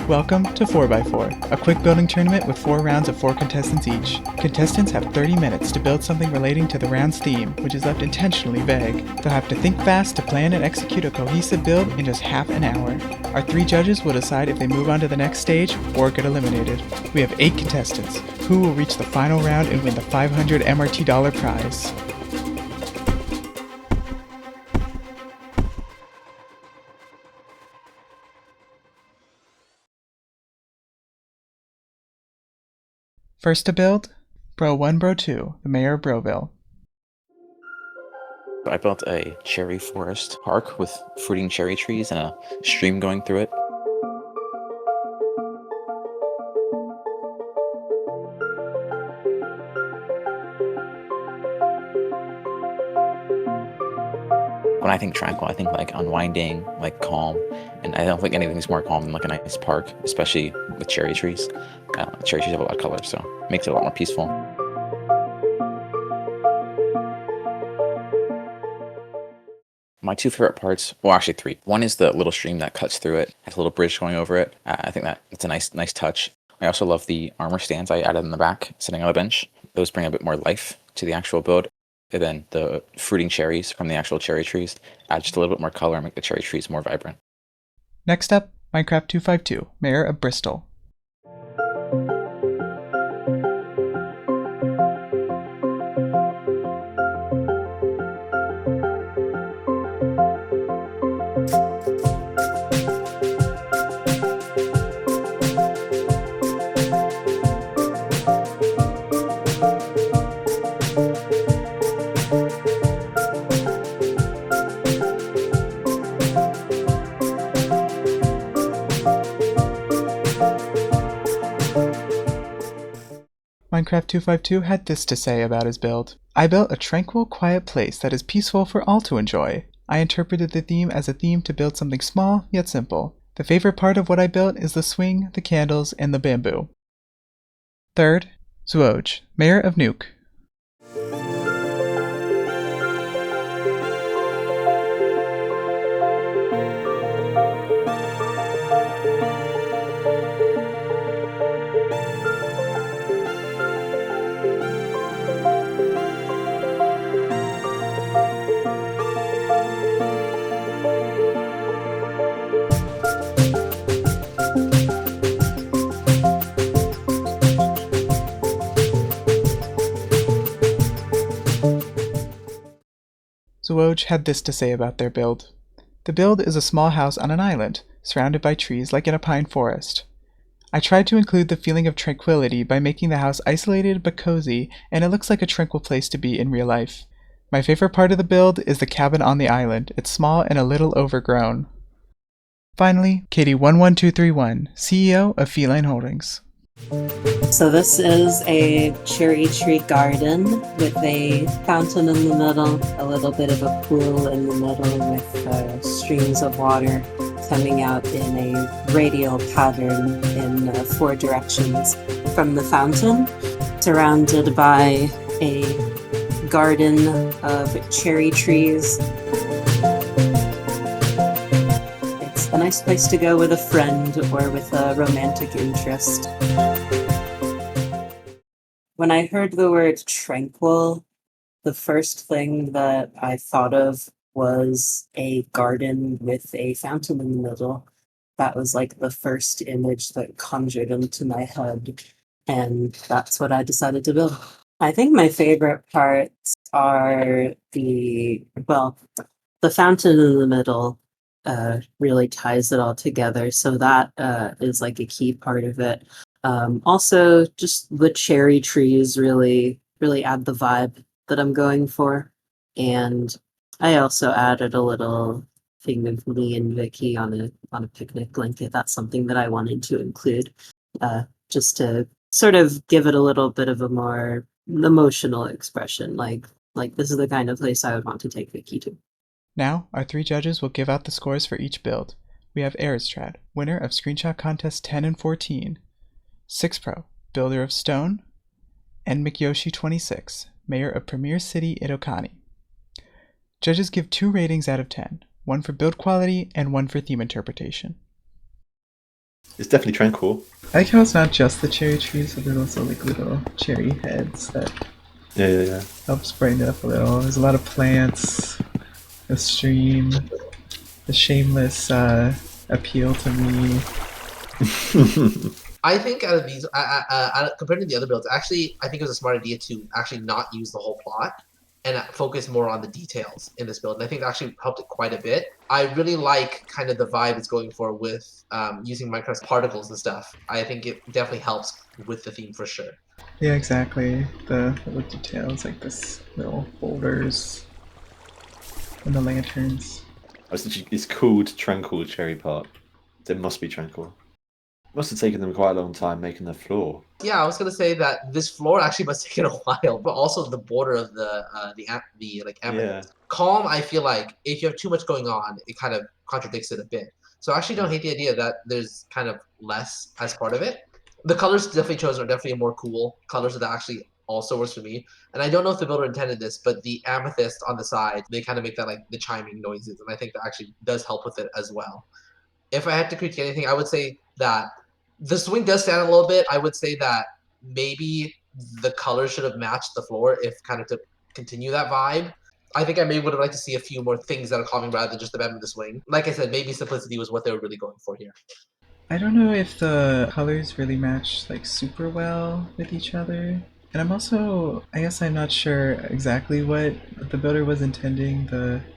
Welcome to 4x4, a quick building tournament with 4 rounds of 4 contestants each. Contestants have 30 minutes to build something relating to the round's theme, which is left intentionally vague. They'll have to think fast to plan and execute a cohesive build in just half an hour. Our 3 judges will decide if they move on to the next stage or get eliminated. We have 8 contestants, who will reach the final round and win the $500 MRT prize. First to build, Bro 1 Bro 2, the mayor of Broville. I built a cherry forest park with fruiting cherry trees and a stream going through it. When I think tranquil, I think like unwinding, like calm, and I don't think anything's more calm than like a nice park, especially with cherry trees. Cherry trees have a lot of color, so it makes it a lot more peaceful. My 2 favorite parts, well actually 3. One is the little stream that cuts through it, has a little bridge going over it. I think that it's a nice touch. I also love the armor stands I added in the back, sitting on a bench. Those bring a bit more life to the actual build. And then the fruiting cherries from the actual cherry trees add just a little bit more color and make the cherry trees more vibrant. Next up, Minecraft 252, mayor of Bristol. Minecraft 252 had this to say about his build. I built a tranquil, quiet place that is peaceful for all to enjoy. I interpreted the theme as a theme to build something small yet simple. The favorite part of what I built is the swing, the candles, and the bamboo. Third, Zooj, mayor of Nuke. Zooj had this to say about their build. The build is a small house on an island, surrounded by trees like in a pine forest. I tried to include the feeling of tranquility by making the house isolated but cozy, and it looks like a tranquil place to be in real life. My favorite part of the build is the cabin on the island. It's small and a little overgrown. Finally, Katie11231, CEO of Feline Holdings. So this is a cherry tree garden with a fountain in the middle, a little bit of a pool in the middle with streams of water coming out in a radial pattern in 4 directions from the fountain, surrounded by a garden of cherry trees. It's a nice place to go with a friend or with a romantic interest. When I heard the word tranquil, the first thing that I thought of was a garden with a fountain in the middle. That was like the first image that conjured into my head, and that's what I decided to build. I think my favorite parts are the fountain in the middle really ties it all together, so that is like a key part of it. Also, just the cherry trees really add the vibe that I'm going for. And I also added a little thing of me and Vicky on a picnic blanket. That's something that I wanted to include, just to sort of give it a little bit of a more emotional expression. Like this is the kind of place I would want to take Vicky to. Now, our 3 judges will give out the scores for each build. We have Aristrad, winner of Screenshot Contest 10 and 14. 6Pro, builder of Stone, and McYoshi26, mayor of Premier City, Itokani. Judges give 2 ratings out of 10, one for build quality and one for theme interpretation. It's definitely tranquil. I like how it's not just the cherry trees, but there's also like little cherry heads that Yeah. helps brighten it up a little. There's a lot of plants, a stream, the shameless appeal to me. I think out of these, compared to the other builds, actually, I think it was a smart idea to actually not use the whole plot and focus more on the details in this build. And I think that actually helped it quite a bit. I really like kind of the vibe it's going for with using Minecraft's particles and stuff. I think it definitely helps with the theme for sure. Yeah, exactly. The little details like this little boulders and the lanterns. It's called Tranquil Cherry Park. It must be tranquil. Must have taken them quite a long time making the floor. Yeah, I was gonna say that this floor actually must have taken a while, but also the border of the like amethyst. Calm, I feel like if you have too much going on, it kind of contradicts it a bit. So I actually don't hate the idea that there's kind of less as part of it. The colors definitely chosen are definitely more cool colors that actually also works for me. And I don't know if the builder intended this, but the amethyst on the side, they kind of make that like the chiming noises, and I think that actually does help with it as well. If I had to critique anything, I would say that the swing does stand a little bit. I would say that maybe the color should have matched the floor if kind of to continue that vibe. I think I maybe would have liked to see a few more things that are calming rather than just the bend of the swing. Like I said, maybe simplicity was what they were really going for here. I don't know if the colors really match like super well with each other. And I'm also, I guess I'm not sure exactly what the builder was intending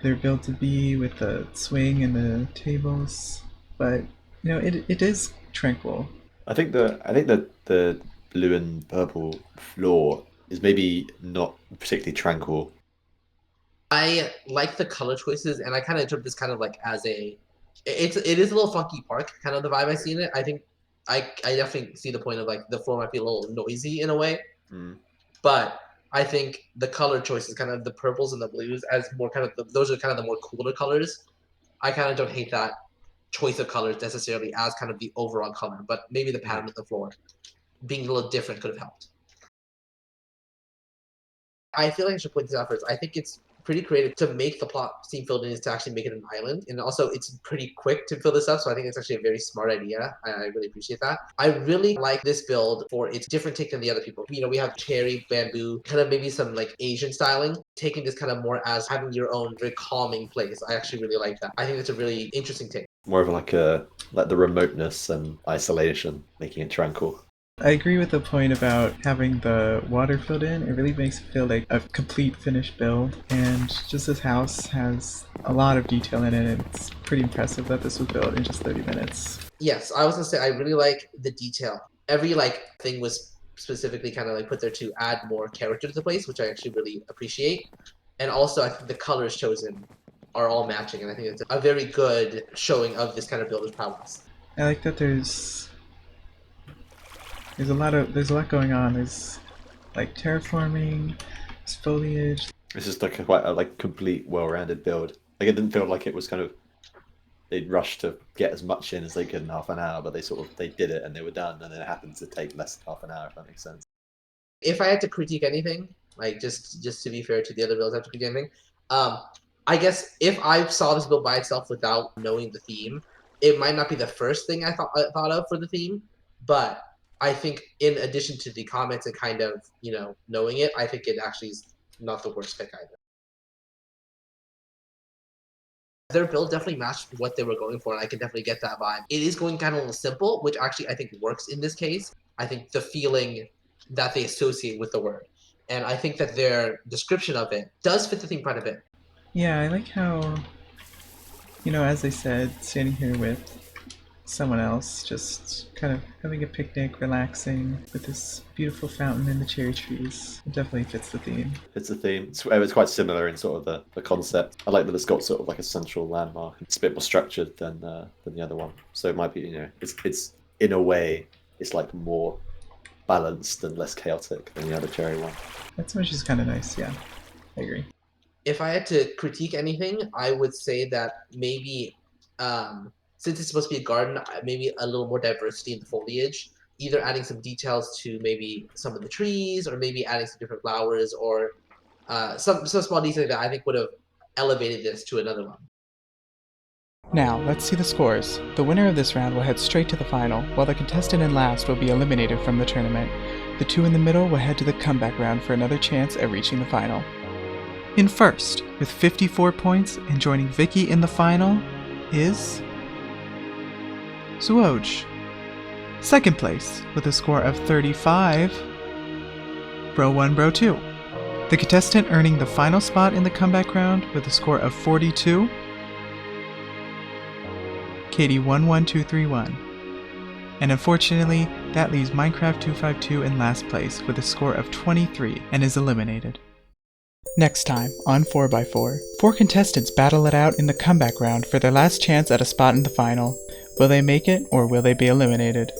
their build to be with the swing and the tables, but you know, it is tranquil. I think the blue and purple floor is maybe not particularly tranquil. I like the color choices, and I kind of took this kind of like as it is a little funky park kind of the vibe I see in it. I think I definitely see the point of like the floor might be a little noisy in a way, but I think the color choices, kind of the purples and the blues, as more kind of those are kind of the more cooler colors. I kind of don't hate that choice of colors necessarily as kind of the overall color, but maybe the pattern of the floor being a little different could have helped. I feel like I should point this out first. I think it's pretty creative to make the plot seem filled in is to actually make it an island. And also it's pretty quick to fill this up. So I think it's actually a very smart idea. I really appreciate that. I really like this build for its different take than the other people. You know, we have cherry, bamboo, kind of maybe some like Asian styling, taking this kind of more as having your own very calming place. I actually really like that. I think it's a really interesting take. More of like the remoteness and isolation, making it tranquil. I agree with the point about having the water filled in. It really makes it feel like a complete finished build. And just this house has a lot of detail in it. And it's pretty impressive that this was built in just 30 minutes. Yes, I was gonna say I really like the detail. Every like thing was specifically kind of like put there to add more character to the place, which I actually really appreciate. And also, I think the colors chosen are all matching, and I think it's a very good showing of this kind of builder's prowess. I like that there's a lot going on. There's like terraforming, there's foliage. It's just like quite a like complete, well-rounded build. Like it didn't feel like it was kind of they'd rushed to get as much in as they could in half an hour, but they did it and they were done, and then it happened to take less than half an hour, if that makes sense. If I had to critique anything, like just to be fair to the other builds, I have to critique anything. Um, I guess if I saw this build by itself without knowing the theme, it might not be the first thing I thought of for the theme, but I think in addition to the comments and kind of knowing it, I think it actually is not the worst pick either. Their build definitely matched what they were going for, and I can definitely get that vibe. It is going kind of a little simple, which actually I think works in this case. I think the feeling that they associate with the word, and I think that their description of it does fit the theme quite a bit. Yeah, I like how, as I said, standing here with someone else, just kind of having a picnic, relaxing with this beautiful fountain and the cherry trees. It definitely fits the theme. It's a theme. It's quite similar in sort of the concept. I like that it's got sort of like a central landmark. It's a bit more structured than the other one. So it might be, it's in a way, it's like more balanced and less chaotic than the other cherry one. That image is kind of nice, yeah. I agree. If I had to critique anything, I would say that maybe since it's supposed to be a garden, maybe a little more diversity in the foliage. Either adding some details to maybe some of the trees, or maybe adding some different flowers, or some small detail that I think would have elevated this to another level. Now, let's see the scores. The winner of this round will head straight to the final, while the contestant in last will be eliminated from the tournament. The two in the middle will head to the comeback round for another chance at reaching the final. In first, with 54 points and joining Vicky in the final, is Suoj. Second place, with a score of 35, Bro 1 Bro 2. The contestant earning the final spot in the comeback round with a score of 42, Katie 11231. And unfortunately, that leaves Minecraft 252 in last place with a score of 23 and is eliminated. Next time on 4x4, 4 contestants battle it out in the comeback round for their last chance at a spot in the final. Will they make it or will they be eliminated?